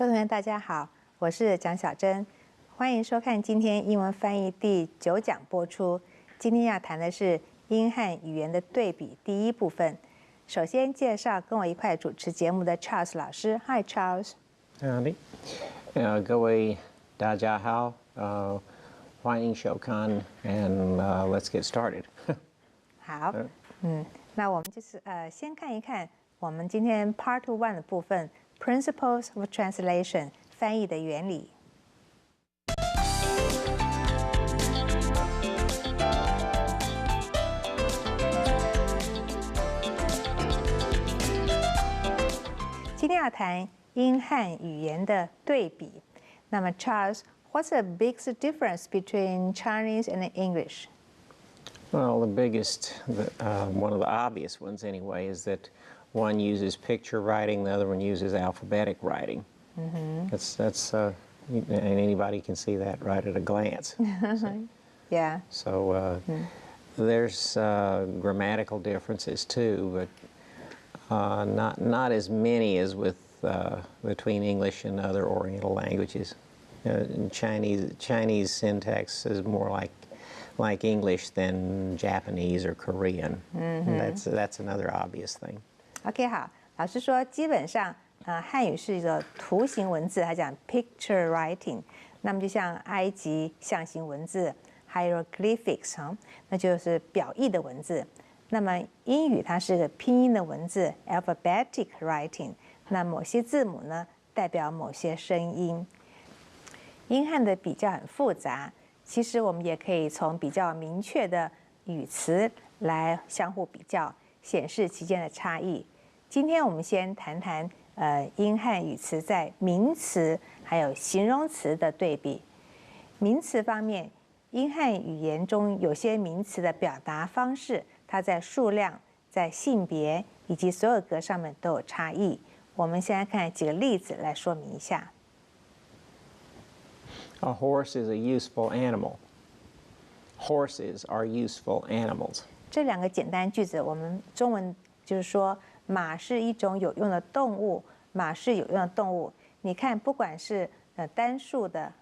各位同学大家好，我是蒋小珍，欢迎收看今天英文翻译第9讲播出。今天要谈的是英汉语言的对比第一部分。首先介绍跟我一块主持节目的 Charles 老师。Hi Charles。Howdy，各位大家好，欢迎收看 ，and let's get started 好，那我们就是先看一看我们今天 Part 1的部分 Principles of Translation 翻译的原理。今天要谈英汉语言的对比。那么 Charles，what's the biggest difference between Chinese and English? Well, the biggest, one of the obvious ones anyway, is that one uses picture writing, the other one uses alphabetic writing. That's and anybody can see that right at a glance. Yeah. So there's grammatical differences too, but not as many as with between English and other Oriental languages. Chinese syntax is more like English than Japanese or Korean. That's another obvious thing. OK， 好，老师说基本上汉语是一个图形文字，他讲 picture writing， 那么就像埃及象形文字 hieroglyphics 那就是表意的文字。那么英语它是个拼音的文字 alphabetic writing， 那某些字母呢代表某些声音。英汉的比较很复杂，其实我们也可以从比较明确的语词来相互比较，显示其间的差异。今天我们先谈谈英汉语词在名词还有形容词的对比。名词方面，英汉语言中有些名词的表达方式，它在数量、在性别以及所有格上面都有差异。我们现在看几个例子来说明一下。A horse is a useful animal. Horses are useful animals. 这两个简单句子，我们中文就是说，马是一种有用的动物，马是有用的动物。你看，不管是单数的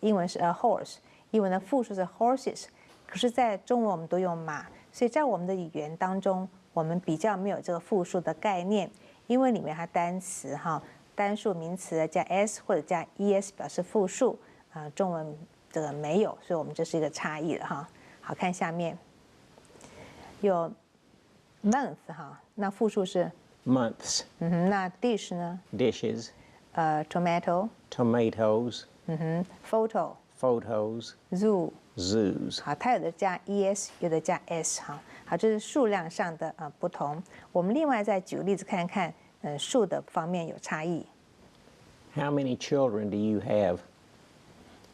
英文是 a horse， 英文的复数是 horses， 可是在中文我们都用马，所以在我们的语言当中，我们比较没有这个复数的概念，因为里面它单词单数名词加 s 或者加 es 表示复数，中文这个没有，所以我们这是一个差异了好，看下面有 month 那复数是 months. 那 dish 呢 Dishes. tomato Tomatoes. photo Photos. zoo Zoos. 好，它有的加 es， 有的加 s 好，这是数量上的不同。我们另外再举个例子看看，数的方面有差异。How many children do you have?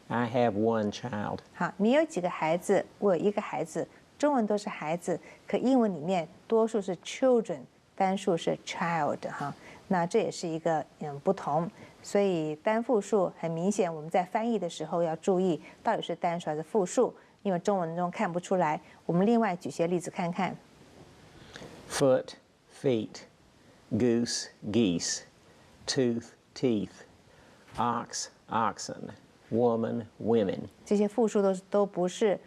I have one child. 好，你有几个孩子？我有一个孩子。中文都是孩子，可英文里面多数是 children， 单数是 child 那这也是一个不同。所以单复数很明显，我们在翻译的时候要注意到底是单数还是复数，因为中文中看不出来。我们另外举些例子看看。Foot, feet. Goose, geese. Tooth, teeth. Ox, oxen. Woman, women. 这些复数都不是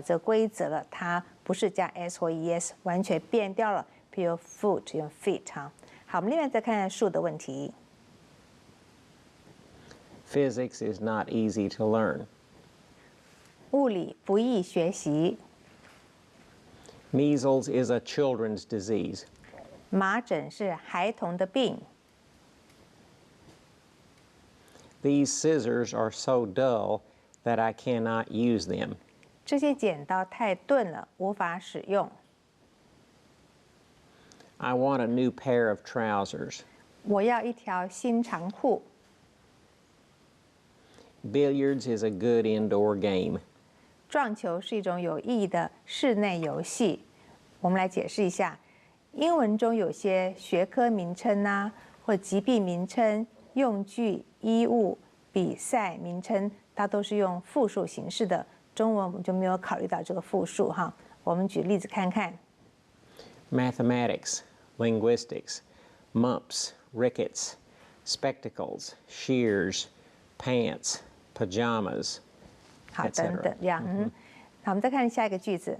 这规则了，它不是加 s 或 es， 完全变掉了。比如 foot 用 feet 好，我们另外再看看数的问题。Physics is not easy to learn. 物理不易学习。Measles is a children's disease. 麻疹是孩童的病。These scissors are so dull that I cannot use them. 这些剪刀太钝了，无法使用。I want a new pair of trousers. 我要一条新长裤。Billiards is a good indoor game. 撞球是一种有意义的室内游戏。我们来解释一下，英文中有些学科名称或疾病名称、用具、衣物、比赛名称，它都是用复数形式的。中文我们就没有考虑到这个复数我们举例子看看。Mathematics, linguistics, mumps, rickets, spectacles, shears, pants, pajamas, 好， etc. 等等，这样，好，我们再看下一个句子。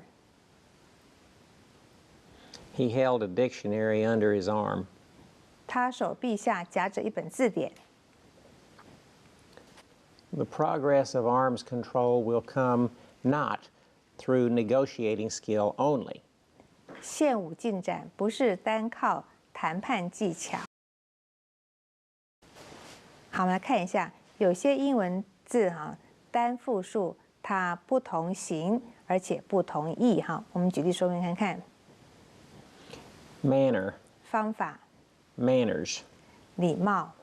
He held a dictionary under his arm. 他手臂下夹着一本字典。The progress of arms control will come not through negotiating skill only. 现武进展不是单靠谈判技巧。好，我们来看一下，有些英文字单复数它不同形而且不同义我们举例说明看看。Manner, 方法、 manners, 礼貌、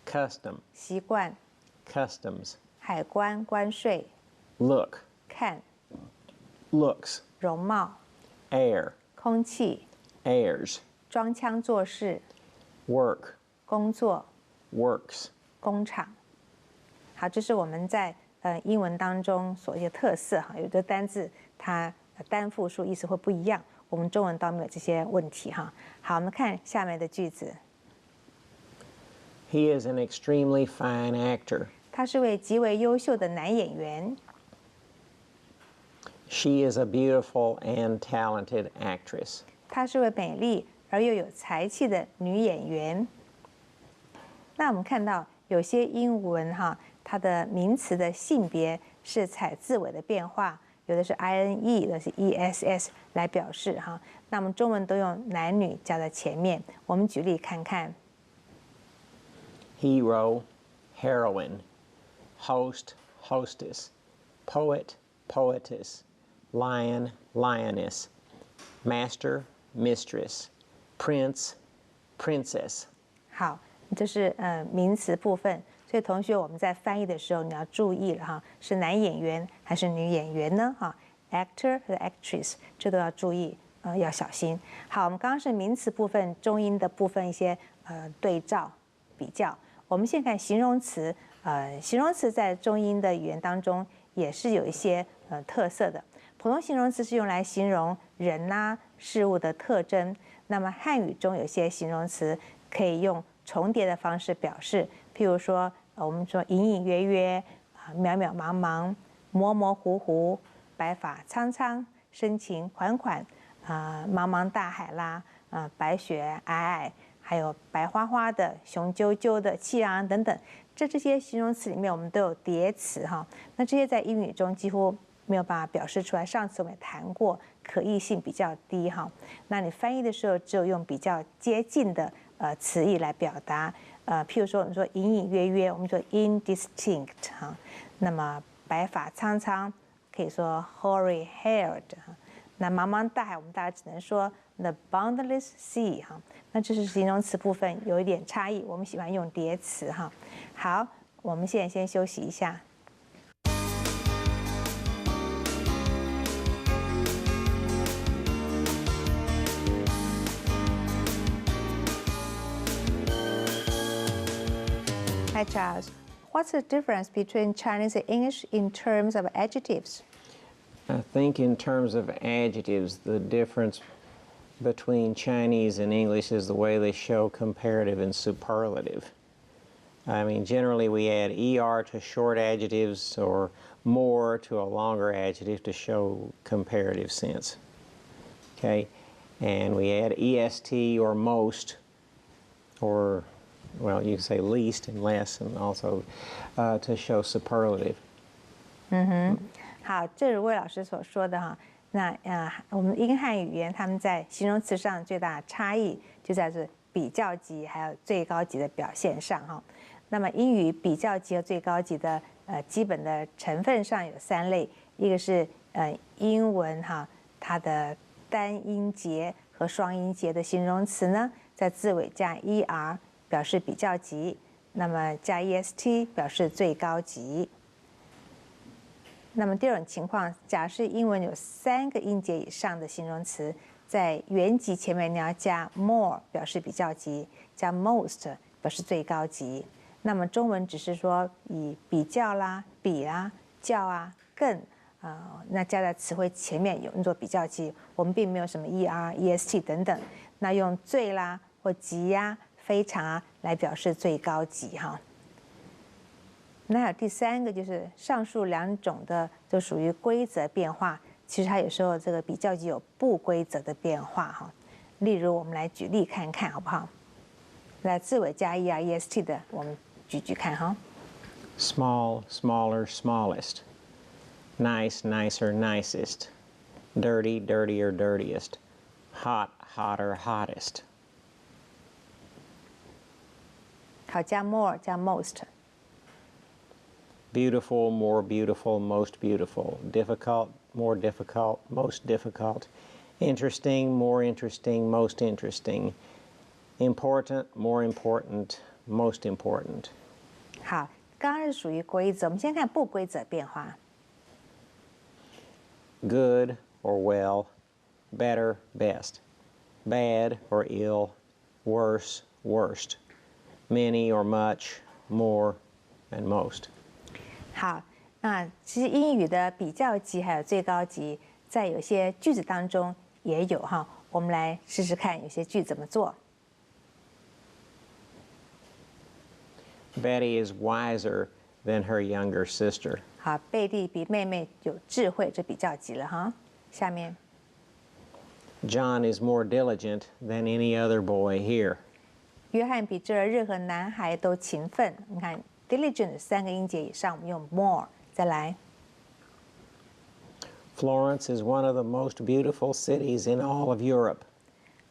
custom, 习惯、 customs, 海关、关税、 look, 看、 looks, 容貌、 air, 空气、 airs, 装腔作势、 work, 工作、 works. 工厂。好，这是我们在英文当中所一些特色有的单字它单复数意思会不一样，我们中文倒没有这些问题好，我们看下面的句子。He is an extremely fine actor. 他是位极为优秀的男演员。She is a beautiful and talented actress. 她是位美丽而又有才气的女演员。那我们看到有些英文它的名词的性别是采字尾的变化，有的是 ine， 有的是 ess 来表示那么中文都用男女加在前面。我们举例看看。Hero, heroine, host, hostess, poet, poetess, lion, lioness, master, mistress, prince, princess. 好，这是名词部分。所以同学，我们在翻译的时候你要注意了是男演员还是女演员呢？actor 和 actress 这都要注意，要小心。好，我们刚刚是名词部分，中英的部分一些对照比较。我们现在看形容词，形容词在中英的语言当中也是有一些特色的。普通形容词是用来形容人事物的特征，那么汉语中有些形容词可以用重叠的方式表示，譬如说我们说隐隐约约、渺渺茫茫、模模糊糊、白发苍苍、深情款款、茫茫大海啦、白雪皑皑，还有白花花的、雄赳赳的、气昂昂等等，这些形容词里面我们都有叠词那这些在英语中几乎没有办法表示出来。上次我们也谈过，可译性比较低那你翻译的时候只有用比较接近的词义来表达。譬如说我们说隐隐约约，我们说 indistinct 那么白发苍苍可以说 hoary haired 那茫茫大海我们大家只能说 the boundless sea 那这是形容词部分有一点差异，我们喜欢用叠词好，我们现在先休息一下。Hi Charles, what's the difference between Chinese and English in terms of adjectives? I think in terms of adjectives, the difference between Chinese and English is the way they show comparative and superlative. I mean, generally we add ER to short adjectives or more to a longer adjective to show comparative sense. Okay? And we add EST or most, or, well, you can say least and less, and also to show superlative. 好，正如魏老师所说的那我们英汉语言他们在形容词上最大的差异就在这比较级还有最高级的表现上那么英语比较级和最高级的基本的成分上有3类，一个是英文它的单音节和双音节的形容词呢，在字尾加 er 表示比较级，那么加 est 表示最高级。那么第二种情况，假设英文有3个音节以上的形容词，在原级前面你要加 more 表示比较级，加 most 表示最高级。那么中文只是说以比较啦、比啦、较更那加在词汇前面用作比较级，我们并没有什么 er、est 等等。那用最啦或极非常来表示最高级哈。那还有第三个就是上述两种的就属于规则变化，其实它有时候这个比较级有不规则的变化哈。例如我们来举例看看好不好？来字尾加 est 的，我们举看哈。Small, smaller, smallest. Nice, nicer, nicest. Dirty, dirtier, dirtiest. Hot, hotter, hottest. 好，加 more 加 most。Beautiful, more beautiful, most beautiful. Difficult, more difficult, most difficult. Interesting, more interesting, most interesting. Important, more important, most important. 好，刚刚是属于规则，我们先看不规则变化。Good or well, better, best. Bad or ill, worse, worst. Many or much, more, and most. 好，那其实英语的比较级还有最高级，在有些句子当中也有哈。我们来试试看有些句怎么做。Betty is wiser than her younger sister. 好，贝蒂比妹妹有智慧，这比较级了哈。下面 John is more diligent than any other boy here. 约翰比这儿任何男孩都勤奋。你看 diligent 三个音节以上，我们用 more。再来 Florence is one of the most beautiful cities in all of Europe.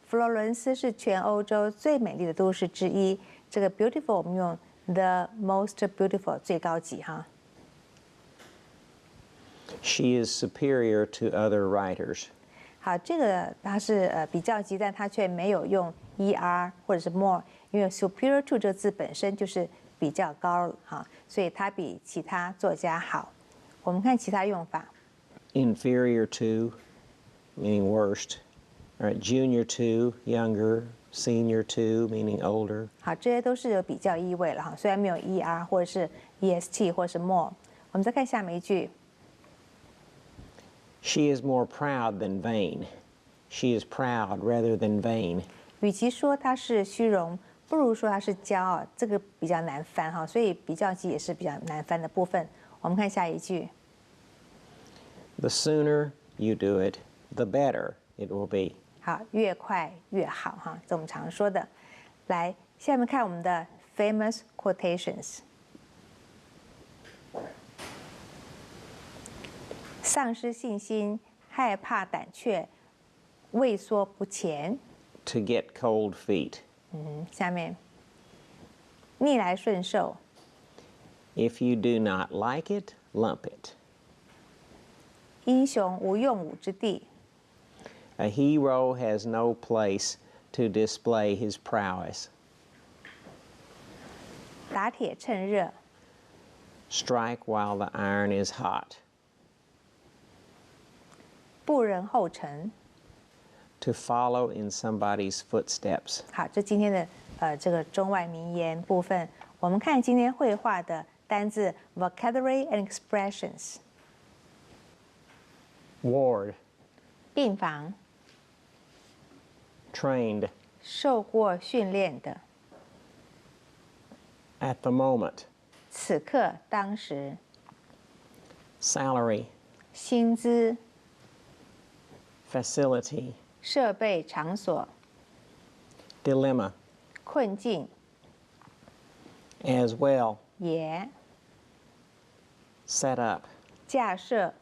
佛罗伦斯是全欧洲最美丽的都市之一。这个 beautiful 我们用 the most beautiful 最高级哈。She is superior to other writers. 好，这个它是比较级，但它却没有用 er 或者是 more， 因为 superior to 这个字本身就是比较高哈，所以它比其他作家好。我们看其他用法。Inferior to, meaning worst. All right, junior to, younger. Senior to, meaning older. 好，这些都是有比较意味了哈，虽然没有 er 或者是 est 或者是 more。我们再看下面一句。She is more proud than vain. She is proud rather than vain. 与其说她是虚荣，不如说她是骄傲，这个比较难翻哈，所以比较级也是比较难翻的部分。我们看下一句。The sooner you do it, the better it will be. 好，越快越好哈，这我们常说的。来，下面看我们的 famous quotations。丧失信心，害怕胆怯，畏缩不前。To get cold feet. 下面逆来顺受。If you do not like it, lump it. 英雄无用武之地。A hero has no place to display his prowess. 打铁趁热。Strike while the iron is hot. 步人后尘。To follow in somebody's footsteps. 好，这今天的这个中外名言部分，我们看今天绘画的单字 vocabulary and expressions。Ward. 病房。Trained. 受过训练的。At the moment. 此刻当时。Salary. 薪资。Facility. 设备场所。Dilemma. 困境。As well. 也。Set up. 架设。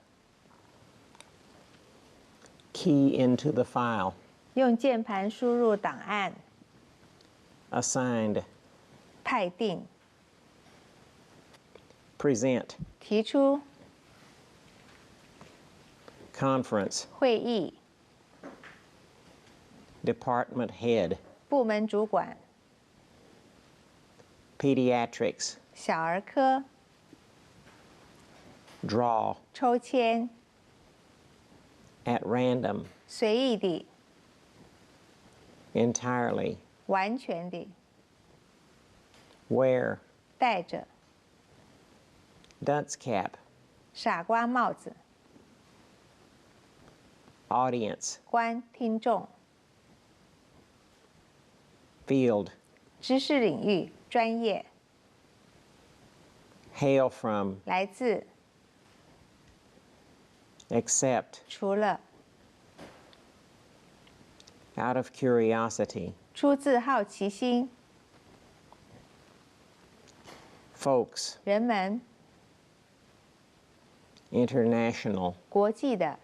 Key into the file. 用键盘输入档案。Assigned. 派定。Present. 提出。Conference. 会议。Department head. 部门主管。Pediatrics. 小儿科。Draw. 抽签。At random. 随意地。Entirely. 完全地。Wear. 戴着。Dunce cap. 傻瓜帽子。Audience. 观听众。Field. 知识领域、专业。hail from, 来自， accept, 除了， out of curiosity, 出自好奇心。 folks, 人们， international, 国际的，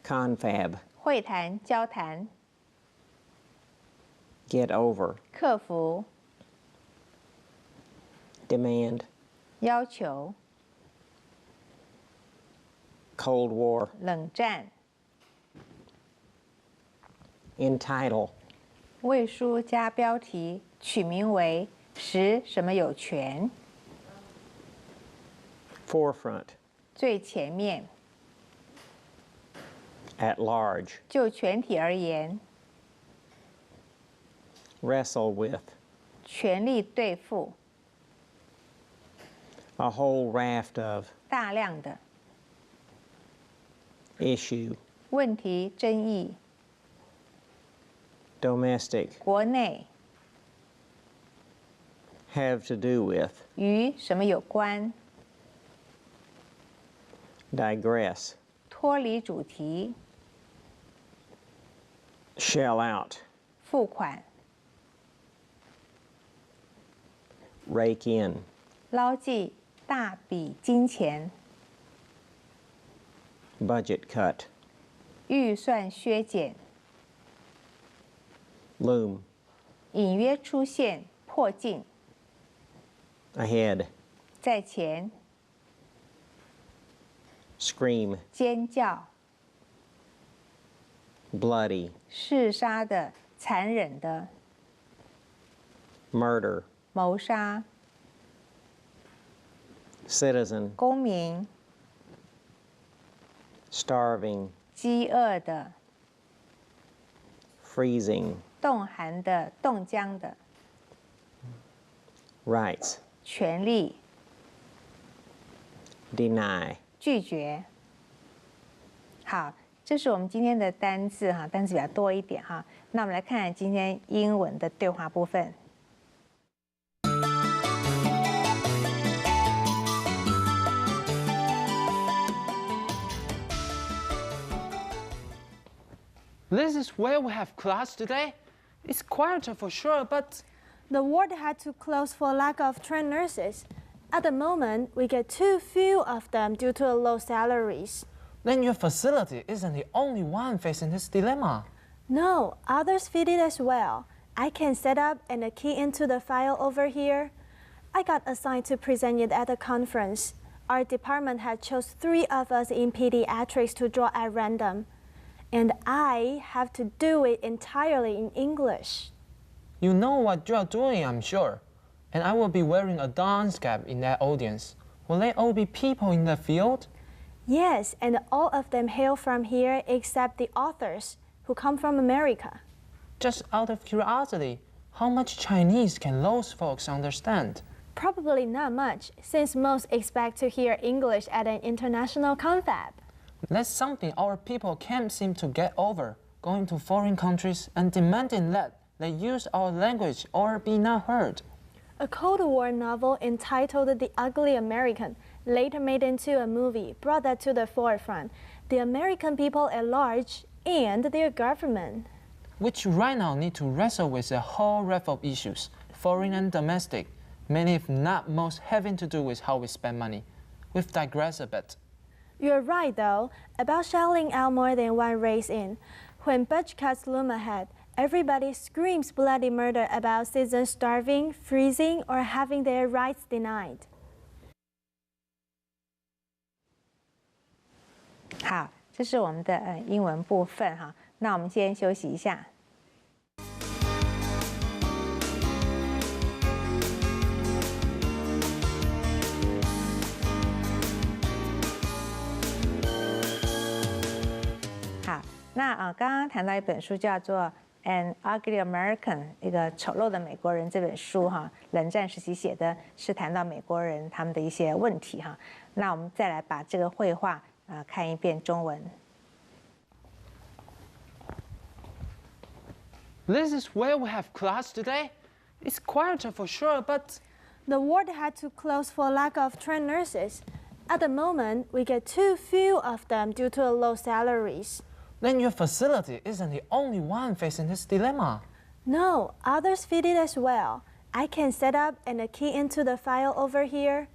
confab, 会谈、交谈、 get over, 克服、 demand, 要求、 Cold War, 冷战。 entitle, 为书加标题，取名为使什么有权， forefront, 最前面。 at large, 就全体而言， wrestle with, 全力对付， a whole raft of, 大量的 issue, 问题、争议， domestic, 国内 have to do with, 与什么有关， digress, 脱离主题， shell out, 付款， rake in, 捞进大笔金钱， budget cut, 预算削减， loom, 隐约出现，迫近， ahead, 在前， scream, 尖叫， bloody, 嗜杀的、残忍的、 murder, 谋杀、 citizen, 公民、 starving, 饥饿的、 freezing, 冻寒的、冻僵的、 rights, 权利、 deny, 拒绝。好，这是我们今天的单字哈，单词比较多一点哈。那我们来看今天英文的对话部分。This is where we have class today. It's quieter for sure, but The ward had to close for lack of trained nurses. At the moment, we get too few of them due to low salaries. then your facility isn't the only one facing this dilemma. No, others fit it as well. I can set up and key into the file over here. I got assigned to present it at the conference. Our department had chose 3 of us in pediatrics to draw at random. And I have to do it entirely in English. You know what you are doing, I'm sure. And I will be wearing a dance cap in that audience. Will they all be people in the field? Yes, and all of them hail from here except the authors, who come from America. Just out of curiosity, how much Chinese can those folks understand? Probably not much, since most expect to hear English at an international confab. That's something our people can't seem to get over, going to foreign countries and demanding that they use our language or be not heard. A Cold War novel entitled The Ugly American, later made into a movie, brought that to the forefront. The American people at large and their government. Which right now need to wrestle with a whole raft of issues, foreign and domestic, many if not most having to do with how we spend money. We've digressed a bit. You're right, though, about shelling out more than one race in. When budget cuts loom ahead, everybody screams bloody murder about citizens starving, freezing, or having their rights denied. 好，这是我们的英文部分哈。那我们先休息一下。好，那刚刚谈到一本书叫做《An Ugly American》，一个丑陋的美国人这本书哈，冷战时期写的，是谈到美国人他们的一些问题哈。那我们再来把这个绘画看一遍中文。This is where we have class today. It's quieter for sure, but... The ward had to close for lack of trained nurses. At the moment, we get too few of them due to low salaries. Then your facility isn't the only one facing this dilemma. No, others fit it as well. I can set up and key into the file over here.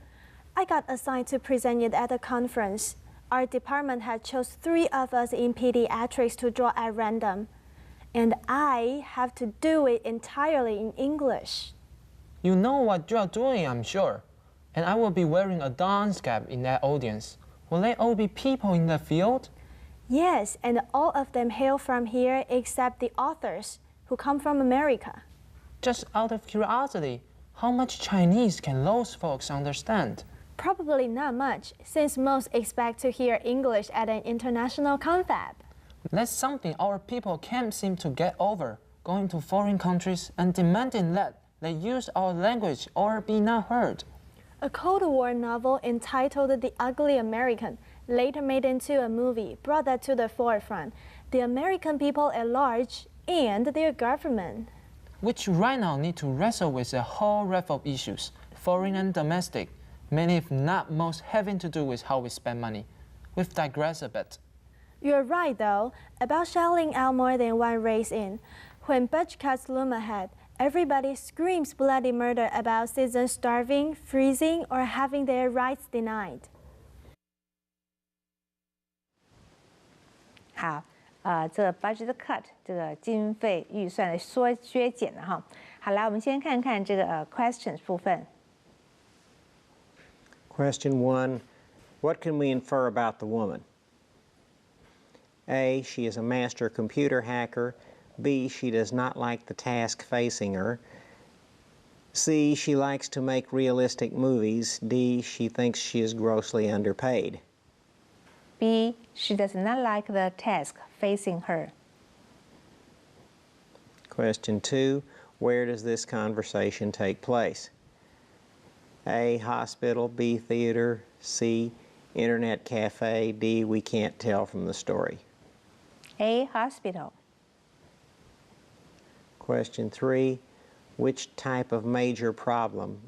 I got assigned to present it at a conference. Our department had chose 3 of us in pediatrics to draw at random. And I have to do it entirely in English. You know what you are doing, I'm sure. And I will be wearing a dance cap in that audience. Will they all be people in the field? Yes, and all of them hail from here except the authors, who come from America. Just out of curiosity, how much Chinese can those folks understand? Probably not much, since most expect to hear English at an international confab. That's something our people can't seem to get over, going to foreign countries and demanding that they use our language or be not heard. A Cold War novel entitled The Ugly American, later made into a movie, brought that to the forefront. The American people at large and their government. Which right now need to wrestle with a whole raft of issues, foreign and domestic, many if not most having to do with how we spend money. We've digressed a bit. You're right, though, about shelling out more than one race in. When budget cuts loom ahead, everybody screams bloody murder about citizens starving, freezing, or having their rights denied. 好，这个 budget cut 这个经费预算的削减了哈。好，来我们先看看这个questions 部分。Question 1. What can we infer about the woman? A. She is a master computer hacker. B. She does not like the task facing her. C. She likes to make realistic movies. D. She thinks she is grossly underpaid. B. She does not like the task facing her. Question 2. Where does this conversation take place? A. Hospital. B. Theater. C. Internet cafe. D. We can't tell from the story. A. Hospital. Question 3. Which type of major problem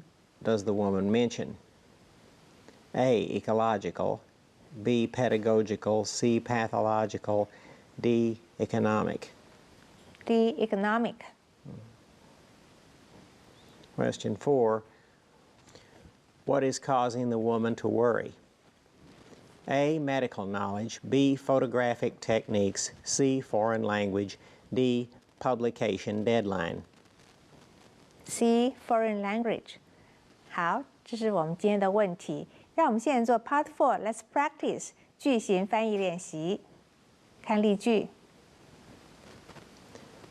does the woman mention? A. Ecological. B. Pedagogical. C. Pathological. D. Economic. D. Economic. Question 4. What is causing the woman to worry? A. Medical knowledge. B. Photographic techniques. C. Foreign language. D. Publication deadline. C. Foreign language. 好，这是我们今天的问题。让我们现在做 Part 4 Let's practice 句型翻译练习。看例句。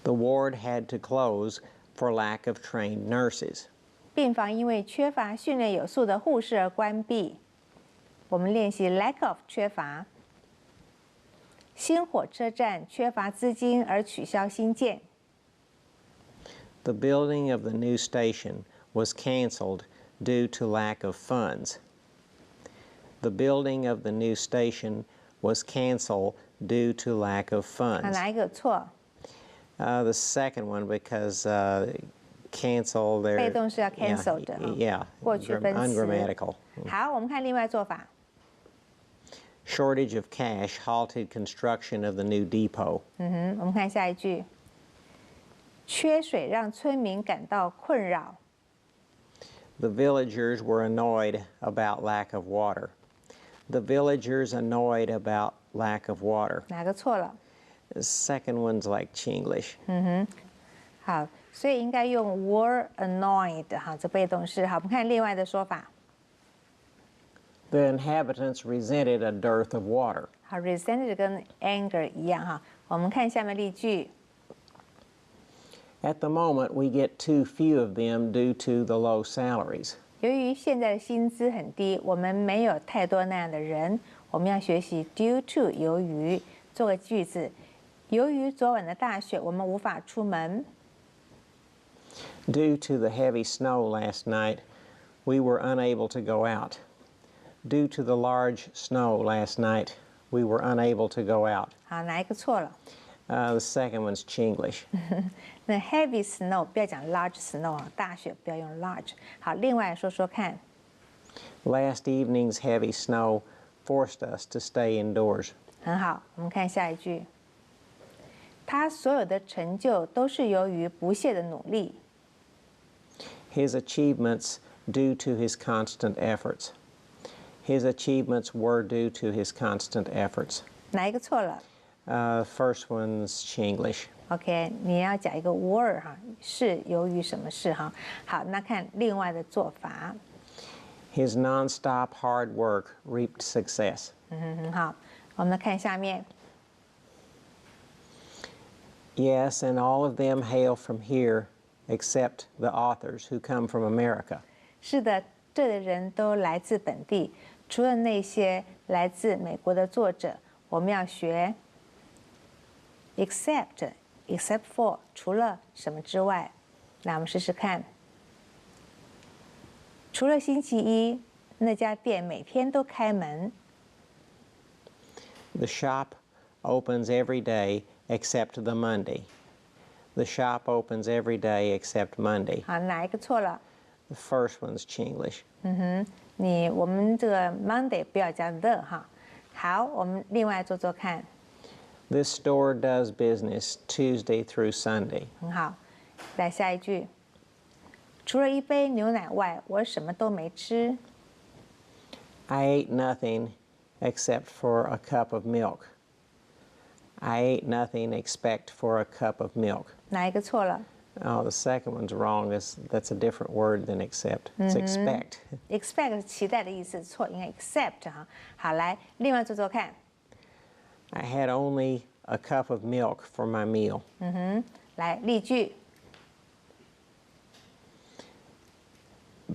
The ward had to close for lack of trained nurses. 病房因为缺乏训练有素的护士而关闭。我们练习 lack of 缺乏。新火车站缺乏资金而取消新建。The building of the new station was canceled due to lack of funds. The building of the new station was canceled due to lack of funds. 哪一个错？The second one, because cancel there. 被动是要 cancel 的 Yeah, 过去分词 ungrammatical. 好，我们看另外做法。Shortage of cash halted construction of the new depot. 我们看下一句。缺水让村民感到困扰。The villagers were annoyed about lack of water. The villagers annoyed about lack of water. 哪个错了？ The second one's like Chinglish. 好，所以应该用 were annoyed 哈，这被动式。好，我们看另外的说法。The inhabitants resented a dearth of water. 好 ，resented 跟 anger 一样哈。我们看下面例句。At the moment, we get too few of them due to the low salaries. 由于现在的薪资很低，我们没有太多那样的人。我们要学习 due to 由于做个句子。由于昨晚的大雪，我们无法出门。Due to the heavy snow last night, we were unable to go out. Due to the large snow last night, we were unable to go out. 好，哪一个错了 The second one's Chinglish. 那 heavy snow 不要讲 large snow 啊，大雪不要用 large。好，另外说说看。Last evening's heavy snow forced us to stay indoors. 很好，我们看下一句。他所有的成就都是由于不懈的努力。His achievements due to his constant efforts. His achievements were due to his constant efforts. 哪一个错了 First one's Chinglish.？OK， 你要讲一个 were 哈，是由于什么事哈？好，那看另外的做法。His non-stop hard work reaped success. 很好，我们来看下面。Yes, and all of them hail from here, except the authors who come from America. 是的，这的人都来自本地，除了那些来自美国的作者，我们要学 except for 除了什么之外。那我们试试看。除了星期一，那家店每天都开门。The shop opens every day except the Monday. The shop opens every day except Monday. 好，哪一个错了？ The first one's Chinglish. 我们这个 Monday 不要加 the 哈。好，我们另外做做看。This store does business Tuesday through Sunday. 很好，来下一句。除了一杯牛奶外，我什么都没吃。I ate nothing except for a cup of milk. I ate nothing except for a cup of milk. 哪一个错了 Oh, the second one's wrong. That's a different word than accept. It's expect.？expect 是期待的意思，错，应该 accept 哈。好，来，另外做做看。I had only a cup of milk for my meal. 来，例句。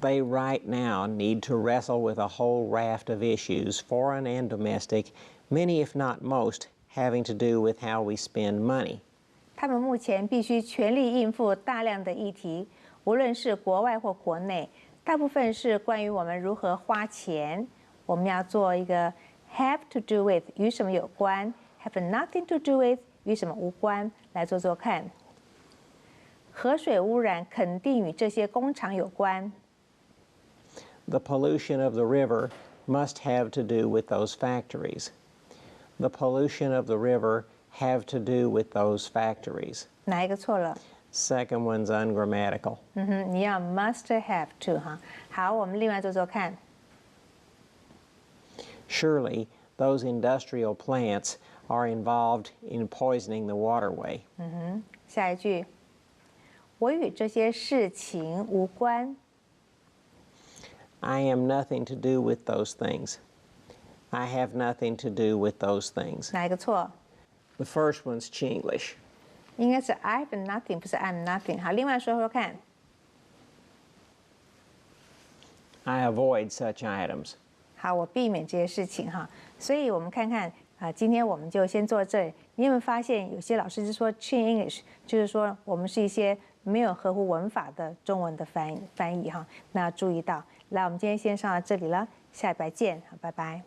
They right now need to wrestle with a whole raft of issues, foreign and domestic, many if not most, having to do with how we spend money. 他们目前必须全力应付大量的议题，无论是国外或国内，大部分是关于我们如何花钱。我们要做一个 have to do with 与什么有关 ，have nothing to do with 与什么无关，来做做看。河水污染肯定与这些工厂有关。The pollution of the river must have to do with those factories. The pollution of the river have to do with those factories. 哪一个错了？ Second one's ungrammatical. 你要 must have to 哈。好，我们另外做做看。Surely those industrial plants are involved in poisoning the waterway. 下一句，我与这些事情无关。I am nothing to do with those things. I have nothing to do with those things. 哪一个错？ The first one's Chinglish. 应该是 I have nothing， 不是 I'm nothing。好，另外说说看。I avoid such items. 好，我避免这些事情哈。所以我们看看今天我们就先做这里。你有没有发现有些老师是说 Chin English， 就是说我们是一些没有合乎文法的中文的翻译哈。那注意到，来，我们今天先上到这里了，下礼拜见，好，拜拜。